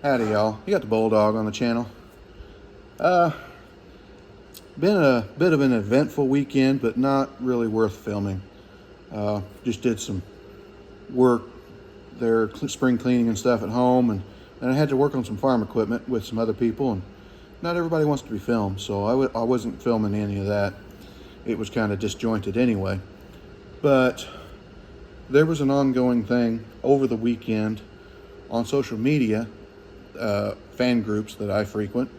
Howdy, y'all. You got the Bulldog on the channel. Been a bit of an eventful weekend, but not really worth filming. Just did some work there, spring cleaning and stuff at home, and I had to work on some farm equipment with some other people, and not everybody wants to be filmed, so I wasn't filming any of that. It was kind of disjointed anyway. But there was an ongoing thing over the weekend on social media, fan groups that I frequent,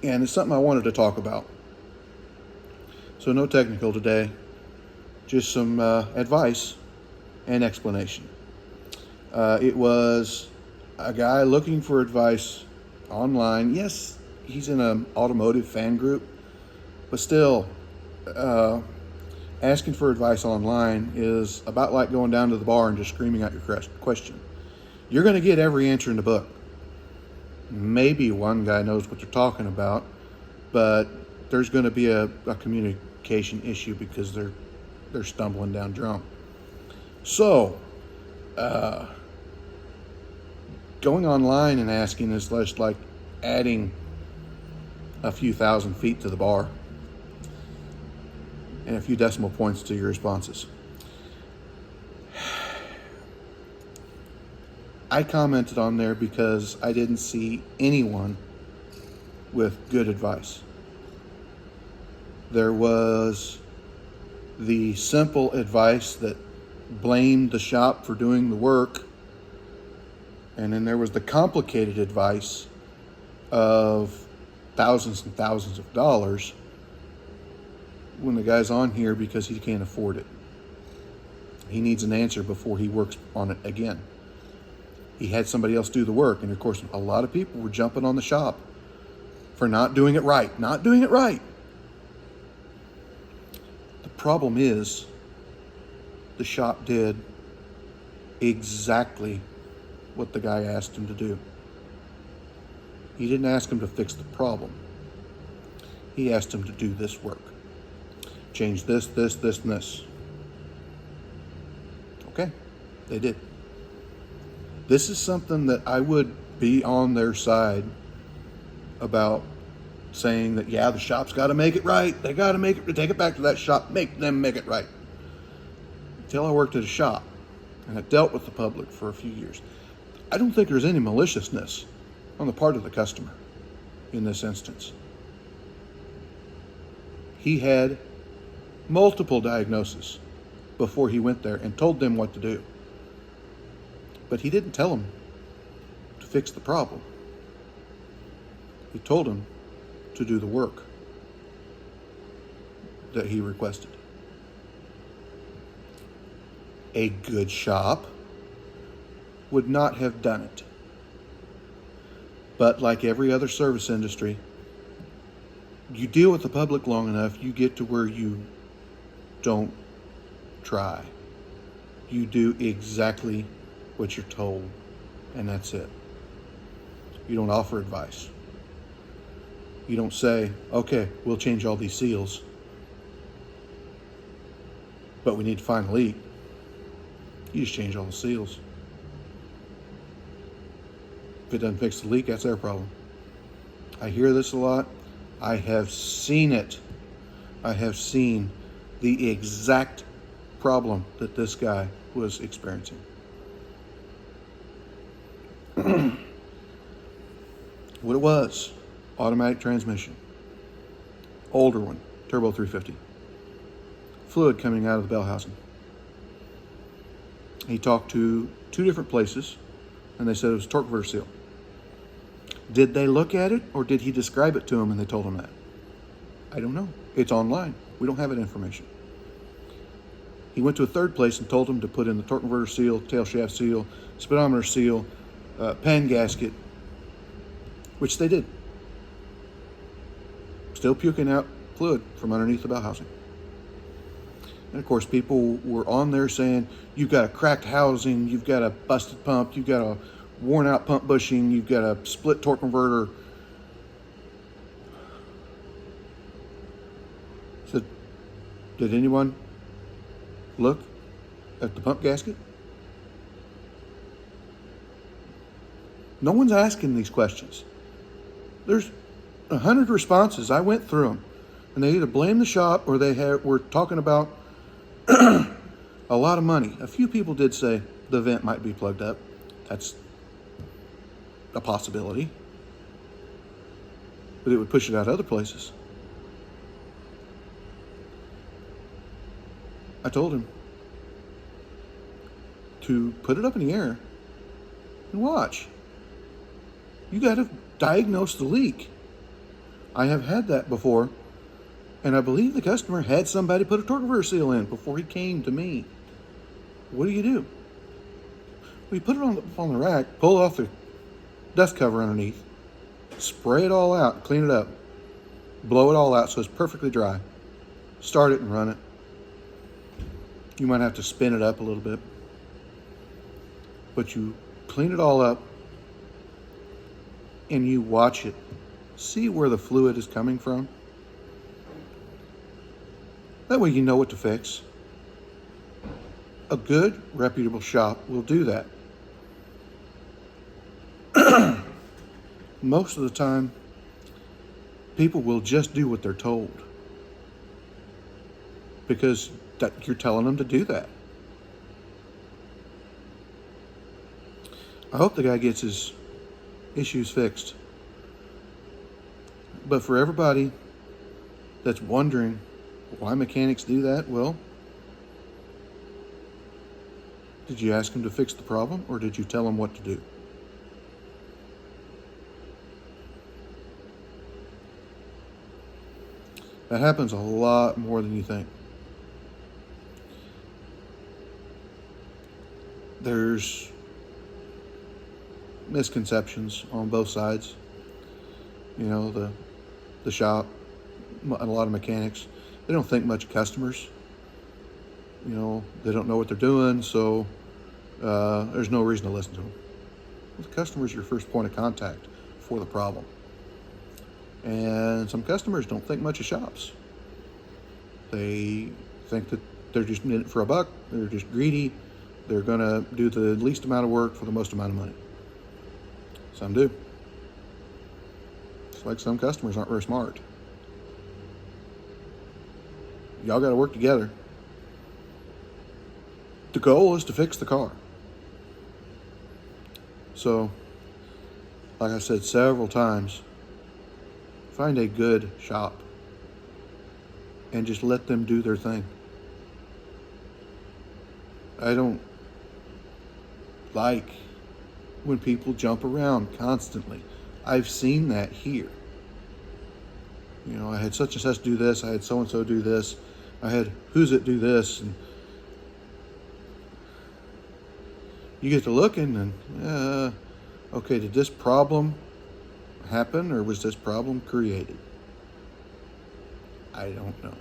and it's something I wanted to talk about. So no technical today, just some advice and explanation. It was a guy looking for advice online. Yes, he's in an automotive fan group, but still, asking for advice online is about like going down to the bar and just screaming out your question. You're going to get every answer in the book. Maybe one guy knows what they're talking about, but there's going to be a communication issue because they're stumbling down drunk. So, going online and asking is less like adding a few thousand feet to the bar and a few decimal points to your responses. I commented on there because I didn't see anyone with good advice. There was the simple advice that blamed the shop for doing the work, and then there was the complicated advice of thousands and thousands of dollars when the guy's on here because he can't afford it. He needs an answer before he works on it again. He had somebody else do the work, and of course a lot of people were jumping on the shop for not doing it right. The problem is the shop did exactly what the guy asked him to do. He didn't ask him to fix the problem. He asked him to do this work. Change this, and this. Okay, they did. This is something that I would be on their side about, saying that, yeah, the shop's got to make it right. They got to take it back to that shop, make them make it right. Until I worked at a shop and I dealt with the public for a few years, I don't think there's any maliciousness on the part of the customer in this instance. He had multiple diagnoses before he went there and told them what to do. But he didn't tell them to fix the problem. He told them to do the work that he requested. A good shop would not have done it. But like every other service industry, you deal with the public long enough, you get to where you don't try. You do exactly what you're told, and that's it. You don't offer advice. You don't say, okay, we'll change all these seals, but we need to find a leak. You just change all the seals. If it doesn't fix the leak, that's their problem. I hear this a lot. I have seen it. I have seen the exact problem that this guy was experiencing. What it was, automatic transmission, older one, turbo 350, fluid coming out of the bell housing. He talked to 2 different places, and they said it was torque converter seal. Did they look at it, or did he describe it to them and they told him that? I don't know. It's online. We don't have that information. He went to a 3rd place and told them to put in the torque converter seal, tail shaft seal, speedometer seal, pan gasket, which they did. Still puking out fluid from underneath the bell housing. And of course, people were on there saying, you've got a cracked housing, you've got a busted pump, you've got a worn out pump bushing, you've got a split torque converter. So, did anyone look at the pump gasket? No one's asking these questions. There's 100 responses. I went through them, and they either blame the shop or were talking about a lot of money. A few people did say the vent might be plugged up. That's a possibility, but it would push it out other places. I told him to put it up in the air and watch. You got to diagnose the leak. I have had that before, and I believe the customer had somebody put a torque reverse seal in before he came to me. What do? Well, you put it on the rack, pull off the dust cover underneath, spray it all out, clean it up, blow it all out so it's perfectly dry. Start it and run it. You might have to spin it up a little bit, but you clean it all up and you watch it. See where the fluid is coming from. That way you know what to fix. A good, reputable shop will do that. Most of the time, people will just do what they're told because you're telling them to do that. I hope the guy gets his issues fixed. But for everybody that's wondering why mechanics do that, well, did you ask him to fix the problem, or did you tell him what to do? That happens a lot more than you think. There's misconceptions on both sides. You know, the shop and a lot of mechanics, they don't think much of customers. You know, they don't know what they're doing, so there's no reason to listen to them. The customer's your first point of contact for the problem. And some customers don't think much of shops. They think that they're just in it for a buck, they're just greedy, they're gonna do the least amount of work for the most amount of money. Some do. It's like some customers aren't very smart. Y'all gotta work together. The goal is to fix the car. So, like I said several times, find a good shop and just let them do their thing. I don't like when people jump around constantly. I've seen that here. You know, I had such and such do this, I had so and so do this, I had who's it do this, and you get to looking and, okay, did this problem happen or was this problem created? I don't know.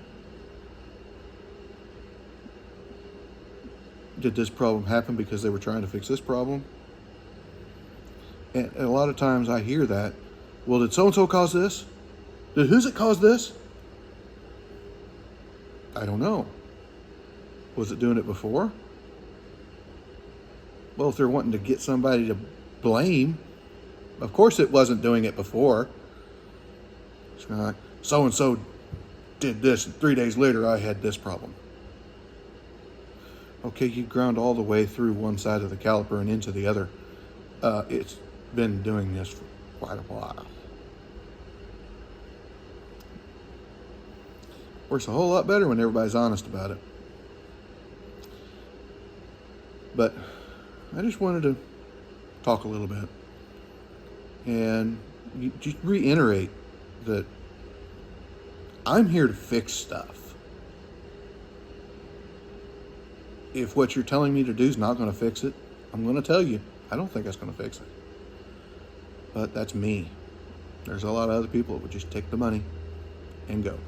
Did this problem happen because they were trying to fix this problem? And a lot of times I hear that. Well, did so-and-so cause this? Did who's it cause this? I don't know. Was it doing it before? Well, if they're wanting to get somebody to blame, of course it wasn't doing it before. It's kind of like, so-and-so did this, and 3 days later I had this problem. Okay, you ground all the way through one side of the caliper and into the other. It's been doing this for quite a while. Works a whole lot better when everybody's honest about it. But I just wanted to talk a little bit and just reiterate that I'm here to fix stuff. If what you're telling me to do is not going to fix it, I'm going to tell you, I don't think that's going to fix it. But that's me. There's a lot of other people that would just take the money and go.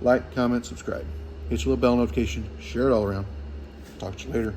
Like, comment, subscribe. Hit your little bell notification. Share it all around. Talk to you later.